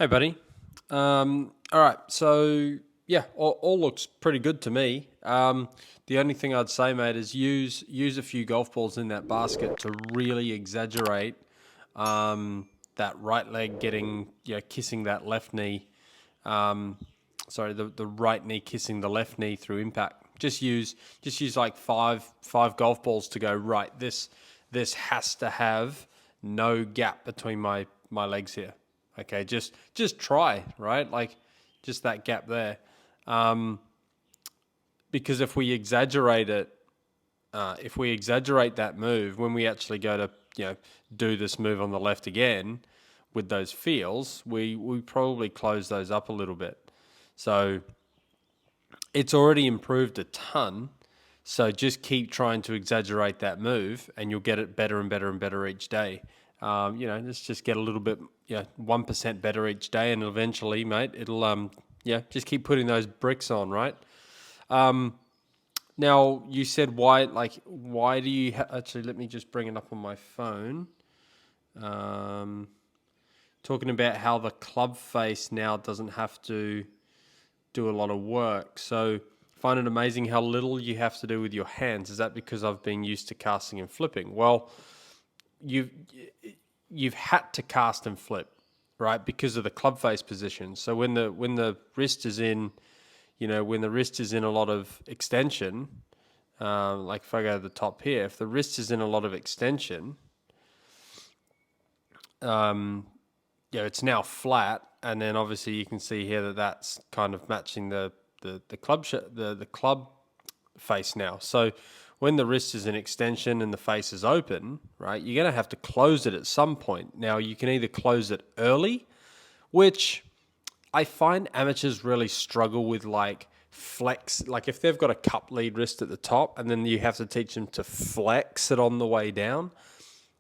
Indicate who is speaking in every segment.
Speaker 1: Hey, buddy. All right. So, yeah, all looks pretty good to me. The only thing I'd say, mate, is use a few golf balls in that basket to really exaggerate that right leg getting, kissing that left knee. Um, the right knee kissing the left knee through impact. Just use like five golf balls to go right. This has to have no gap between my legs here. Okay, just try, right? Like just that gap there. Because if we exaggerate it, if we exaggerate that move, when we actually go to do this move on the left again with those feels, we probably close those up a little bit. So it's already improved a ton. So just keep trying to exaggerate that move, and you'll get it better and better and better each day. Let's just get a little bit, 1% better each day, and eventually, mate, it'll, just keep putting those bricks on, right? Now you said why do you actually? Let me just bring it up on my phone. Talking about how the club face now doesn't have to do a lot of work. So find it amazing how little you have to do with your hands. Is that because I've been used to casting and flipping? Well, you've had to cast and flip, right? Because of the club face position. So when the wrist is in, when the wrist is in a lot of extension, like if I go to the top here, if the wrist is in a lot of extension, it's now flat, and then obviously you can see here that that's kind of matching the club face now. So when the wrist is in extension and the face is open, right, you're going to have to close it at some point. Now you can either close it early, which I find amateurs really struggle with, like flex, like if they've got a cup lead wrist at the top and then you have to teach them to flex it on the way down.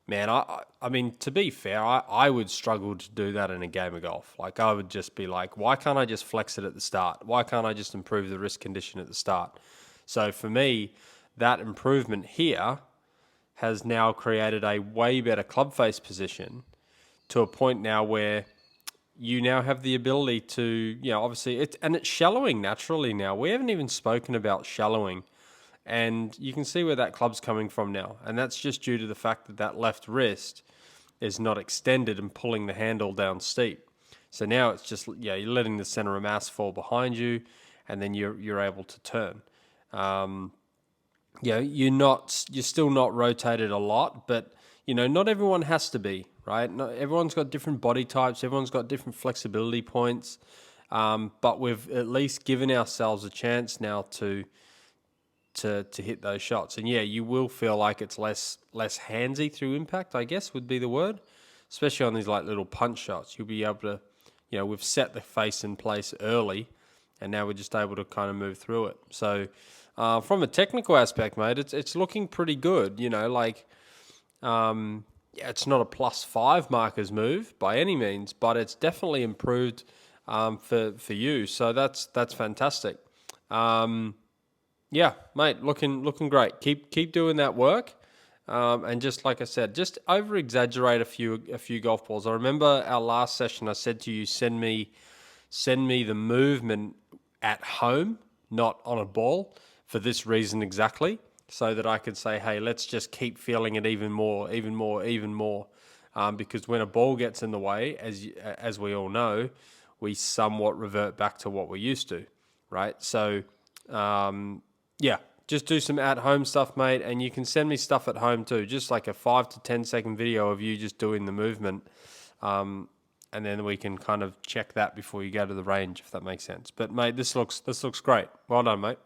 Speaker 1: Man, I mean, to be fair, I would struggle to do that in a game of golf. Like, I would just be like, why can't I just flex it at the start? Why can't I just improve the wrist condition at the start? So for me, that improvement here has now created a way better club face position to a point now where you now have the ability to, obviously, it's shallowing naturally now. We haven't even spoken about shallowing. And you can see where that club's coming from now. And that's just due to the fact that that left wrist is not extended and pulling the handle down steep. So now it's just, you're letting the center of mass fall behind you, and then you're able to turn. You're still not rotated a lot, but, not everyone has to be, right? Not, everyone's got different body types. Everyone's got different flexibility points. But we've at least given ourselves a chance now to hit those shots. And you will feel like it's less handsy through impact, I guess would be the word, especially on these like little punch shots. You'll be able to, we've set the face in place early, and now we're just able to kind of move through it. So from a technical aspect, mate, it's looking pretty good. It's not a +5 markers move by any means, but it's definitely improved for you. So that's fantastic. Yeah, mate, looking great. Keep doing that work, and just like I said, just over exaggerate a few golf balls. I remember our last session. I said to you, send me the movement at home, not on a ball, for this reason exactly, so that I could say, hey, let's just keep feeling it even more, because when a ball gets in the way, as we all know, we somewhat revert back to what we're used to, right? So. Just do some at-home stuff, mate, and you can send me stuff at home too, just like a 5 to 10 second video of you just doing the movement, and then we can kind of check that before you go to the range, if that makes sense. But mate, this looks great. Well done, mate.